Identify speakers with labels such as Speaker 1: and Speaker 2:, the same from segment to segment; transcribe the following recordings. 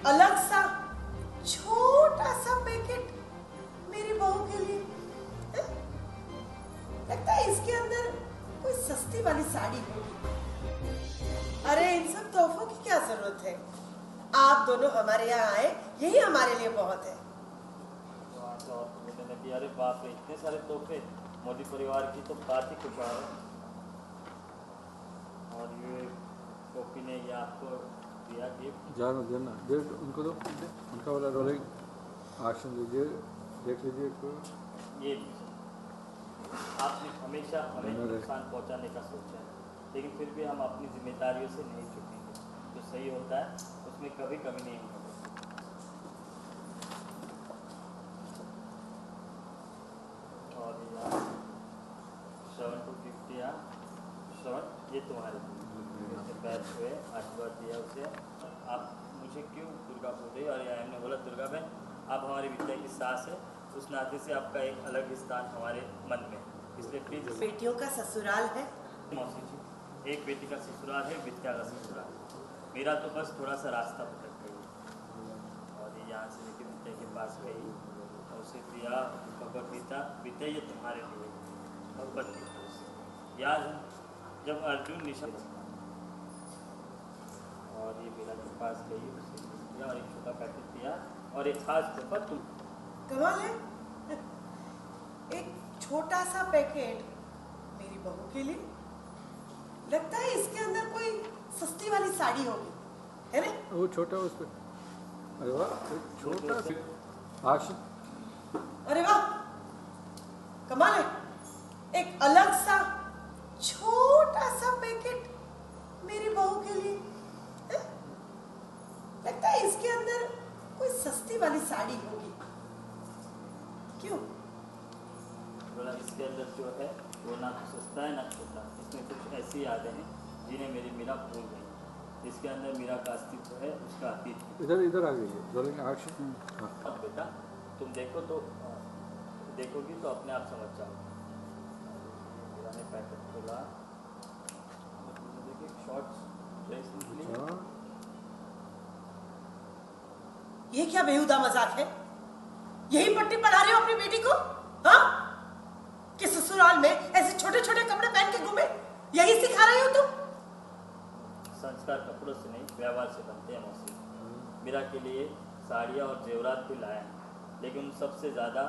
Speaker 1: एक अलग सा छोटा सा पैकेट मेरी बहू के लिए। लगता है इसके अंदर कोई सस्ती वाली साड़ी होगी। अरे इन सब तोहफों की क्या जरूरत है? आप दोनों हमारे यहाँ आए, यही हमारे लिए बहुत है।
Speaker 2: अरे बाप रे, इतने सारे तोहफे। मोदी परिवार की तो बात ही कुछ और है। और ये कॉपी ने ये आपको दिया गिफ्ट।
Speaker 3: जाना देना डेट उनको दो, उनका वाला रोलिंग एक्शन दीजिए, देख लीजिए इसको।
Speaker 2: ये आपने हमेशा हमें नुकसान पहुंचाने का सोचा है, लेकिन फिर भी हम अपनी जिम्मेदारियों से नहीं चूकेंगे। जो सही होता है उसमें कभी कमी नहीं होगी। और यार श्रवण को गिफ्ट दिया। श्रवण, ये तुम्हारे लिए बैठ हुए आशीर्वाद दिया उसे। आप मुझे क्यों दुर्गा बोल रही? और हमने बोला दुर्गा बहन, आप हमारी विद्या की सास है, उस नाते से आपका एक अलग स्थान हमारे मन में, इसलिए प्लीज।
Speaker 1: बेटियों का ससुराल है
Speaker 2: मौसी जी, एक बेटी का ससुराल है, विद्या का ससुराल। मेरा तो बस थोड़ा सा रास्ता भटक गई और ये यहाँ से लेकर विद्या के पास गई और उसे दिया भगवत गीता। विद्या ये तुम्हारे लिए भगवत गीता याद है जब अर्जुन निशा। और ये मेरा के पास गई, उसे दिया और एक छोटा पैकेट दिया और एक खास तोहफा तुम।
Speaker 1: कमाल है, एक छोटा सा पैकेट मेरी बहू के लिए। लगता है इसके अंदर कोई सस्ती वाली साड़ी होगी, है ना?
Speaker 3: वो छोटा उस पे, अरे वाह, छोटा एक्शन,
Speaker 1: अरे वाह, कमाल है, एक अलग सा छोटा सा पैकेट मेरी बहू के लिए। लगता है इसके अंदर कोई सस्ती वाली साड़ी होगी। क्यों?
Speaker 2: बोला इसके अंदर जो है वो ना तो सस्ता है ना छोटा। इसमें कुछ ऐसी यादें हैं जिन्हें मेरी मीरा भूल गई। इसके अंदर मीरा का अस्तित्व है, उसका अतीत।
Speaker 3: इधर इधर आ गई है रोलिंग एक्शन।
Speaker 2: अब बेटा तुम देखो तो देखोगी तो अपने आप समझ जाओ। मीरा ने पैकेट खोला, देखिए शॉर्ट्स ड्रेस निकली।
Speaker 1: ये क्या बेहुदा मजाक है? यही पट्टी पढ़ा रहे हो अपनी बेटी को? हाँ, कि ससुराल में ऐसे छोटे छोटे कपड़े पहन के घूमे, यही सिखा रही हो तुम?
Speaker 2: संस्कार कपड़ों से नहीं, व्यवहार से बनते हैं मौसी। मीरा के लिए साड़ियाँ और जेवरात भी लाए हैं, लेकिन उन सबसे ज़्यादा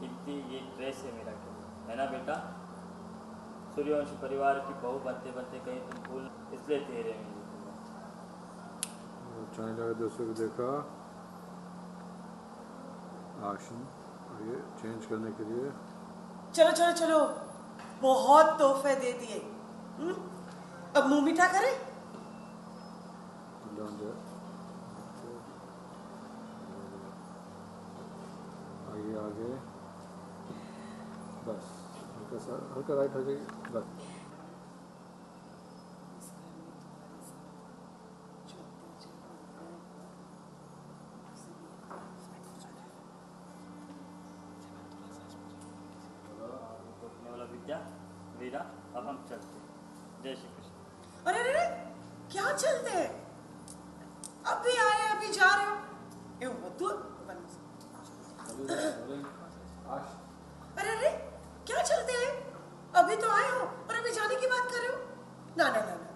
Speaker 2: कीमती ये ड्रेस है मीरा के लिए, है ना बेटा? सूर्यवंशी परिवार की बहू बनते बनते कहीं तुम भूल, इसलिए तेरे में
Speaker 3: चाइना के दोस्तों को देखा एक्शन। और ये चेंज करने के लिए
Speaker 1: चलो चलो चलो, बहुत तोहफे दे दिए, अब मुंह मीठा करें।
Speaker 3: आगे आगे बस, हल्का राइट हो जाएगी बस।
Speaker 2: विद्या, वीरा, अब हम चलते हैं। जय श्री कृष्ण।
Speaker 1: अरे अरे क्या चलते हैं? अभी आए अभी जा रहे हो? अरे अरे क्या चलते हैं? अभी तो आए हो और अभी जाने की बात कर रहे हो? ना ना ना ना,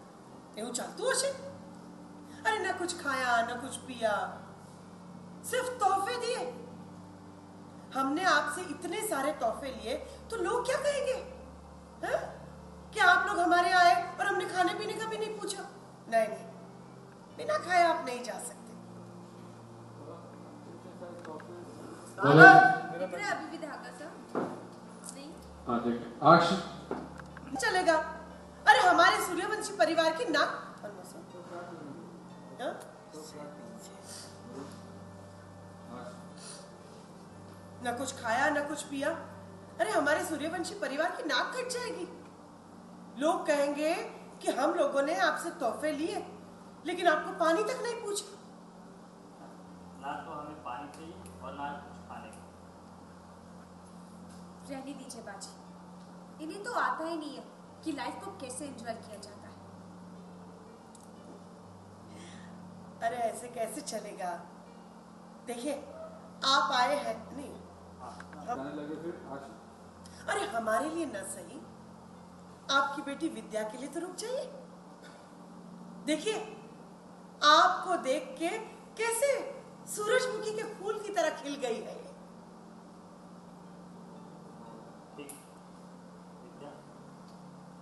Speaker 1: यूं चलतू अच्छे। अरे ना कुछ खाया ना कुछ पिया, सिर्फ तोहफे दिए। हमने आपसे इतने सारे तोहफे लिए तो लोग क्या कहेंगे? हैं? क्या आप लोग हमारे आए और हमने खाने पीने का भी नहीं पूछा? नहीं नहीं, बिना खाए आप नहीं जा सकते।
Speaker 4: अभी भी धागा सा नहीं
Speaker 1: चलेगा। अरे हमारे सूर्यवंशी परिवार की नाक न कुछ खाया न कुछ पिया। अरे हमारे सूर्यवंशी परिवार की नाक कट जाएगी। लोग कहेंगे कि हम लोगों ने आपसे तोहफे लिए लेकिन आपको पानी तक नहीं पूछा।
Speaker 2: ना तो हमें पानी चाहिए और ना कुछ खाने को।
Speaker 4: रहने दीजिए बाजी, इन्हें तो आता ही नहीं है कि लाइफ को कैसे एंजॉय किया जाता है।
Speaker 1: अरे ऐसे कैसे चलेगा? देखिए, आप आए हैं नहीं,
Speaker 3: जाने लगे फिर आशीष?
Speaker 1: अरे हमारे लिए न सही, आपकी बेटी विद्या के लिए तो रुक जाइए। देखिए, आपको देख के कैसे सूरजमुखी के फूल की तरह खिल गई है ये।
Speaker 2: ठीक विद्या,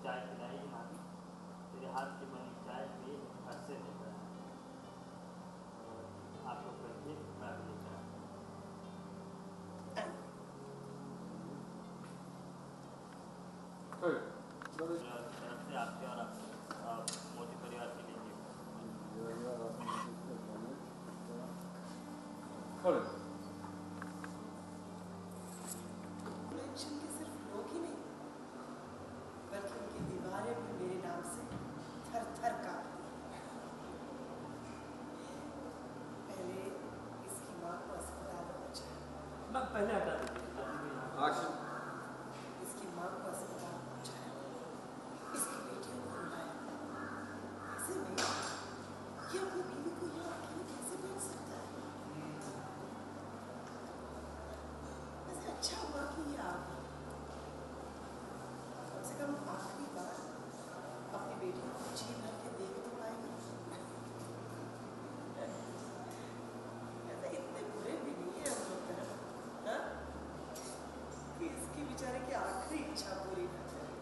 Speaker 2: चाय पिलाई मानी, तेरे हाथ की बनी चाय पिए घर से लेकर आप लोग बैठिए, मैं अभी लेकर तरफ से आपके और मोदी परिवार के लिए
Speaker 1: इलेक्शन के सिर्फ लोग ही नहीं, बल्कि उनकी दीवारें भी मेरे नाम से थर थर कांपती हैं। पहले इसकी माँ को अस्पताल में पहुंचाया,
Speaker 2: मैं पहले हटा दीजिए
Speaker 3: आशीष
Speaker 1: इसकी माँ को अस्पताल में पहुंचाया, इसकी बेटियों को रुलाया। ऐसे में ये अपनी बीवी को यहाँ अकेले कैसे भेज सकता है? ऐसे अच्छा हुआ कि ये आ गई। कम से कम आखिरी बार अपनी बेटियों को जी भर के देख तो पाएगा। ऐसे इतने बुरे भी नहीं है हम लोग ना, हाँ? कि इसकी बेचारे की आखिरी इच्छा पूरी कर जाए।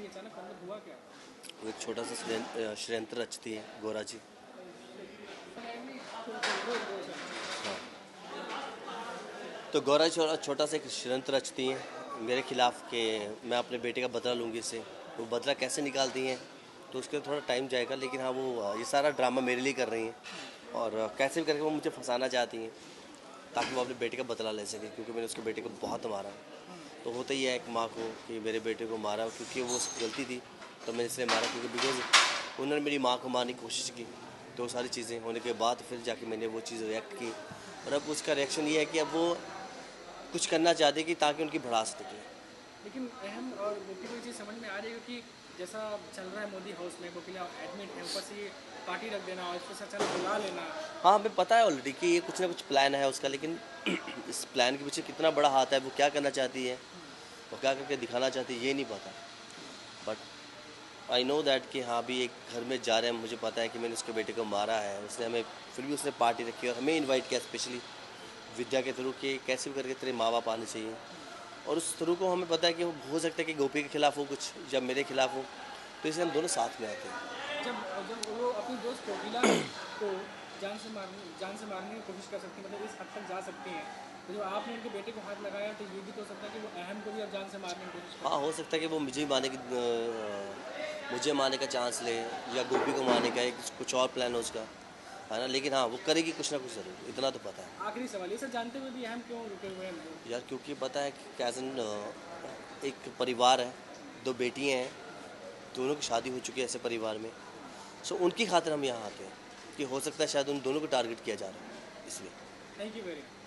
Speaker 5: अचानक अंदर हुआ क्या?
Speaker 6: वो एक छोटा सा षड्यंत्र रचती है गोरा जी। हाँ, तो गौरा छोटा सा एक षड्यंत्र रचती हैं मेरे खिलाफ कि मैं अपने बेटे का बदला लूँगी इससे। वो बदला कैसे निकालती हैं तो उसके लिए थोड़ा टाइम जाएगा, लेकिन हाँ वो ये सारा ड्रामा मेरे लिए कर रही हैं और कैसे भी करके वो मुझे फंसाना चाहती हैं ताकि वो अपने बेटे का बदला ले सके, क्योंकि मैंने उसके बेटे को बहुत मारा। तो होता ही है एक माँ को कि मेरे बेटे को मारा, क्योंकि वो उसकी गलती थी तो मैंने इसलिए मारा, क्योंकि बिकॉज उन्होंने मेरी माँ को मारने की कोशिश की। तो सारी चीज़ें होने के बाद फिर जाके मैंने वो चीज़ रिएक्ट की और अब उसका रिएक्शन ये है कि अब वो कुछ करना चाहते कि ताकि उनकी भड़ास निकले।
Speaker 5: लेकिन अहम और गोपी को ये चीज़ समझ में आ रही है कि जैसा चल रहा है मोदी हाउस में, गोपीला एडमिट है, ऊपर से पार्टी रख देना और इसको सच बुला लेना।
Speaker 6: हाँ, हमें पता है ऑलरेडी कि ये कुछ ना कुछ प्लान है उसका, लेकिन इस प्लान के पीछे कितना बड़ा हाथ है, वो क्या करना चाहती है, वो क्या करके दिखाना चाहती है, ये नहीं पता। बट आई नो दैट कि हाँ भी एक घर में जा रहे हैं, मुझे पता है कि मैंने उसके बेटे को मारा है, उसने हमें फिर भी उसने पार्टी रखी और हमें इन्वाइट किया स्पेशली विद्या के थ्रू कि कैसे भी करके तेरे माँ बाप आने चाहिए। और उस थ्रू को हमें पता है कि वो हो सकता है कि गोपी के खिलाफ हो कुछ, जब मेरे खिलाफ हो, तो इसलिए हम दोनों साथ में आते हैं।
Speaker 5: जब वो अपनी दोस्त कोकिला को जान जान से मारने की कोशिश कर सकती हैं, मतलब इस हद तक जा सकती हैं। तो जो आपने उनके बेटे को हाथ लगाया तो ये भी तो हो सकता है कि वो अहम को भी अब जान से मारने की कोशिश
Speaker 6: हाँ, हो सकता है कि वो मुझे मारने का चांस ले, या गोपी को मारने का, कुछ और प्लान हो उसका, है ना। लेकिन हाँ, वो करेगी कुछ ना कुछ ज़रूर, इतना तो पता है।
Speaker 5: आखिरी सवाल, ये सब जानते हुए भी अहम क्यों रुके हुए हैं?
Speaker 6: यार क्योंकि पता है कि कैज़न एक परिवार है, 2 बेटियाँ हैं, दोनों की शादी हो चुकी है ऐसे परिवार में। सो उनकी खातिर हम यहाँ आते हैं कि हो सकता है शायद उन दोनों को टारगेट किया जा रहा है, इसलिए।
Speaker 5: Thank you very much.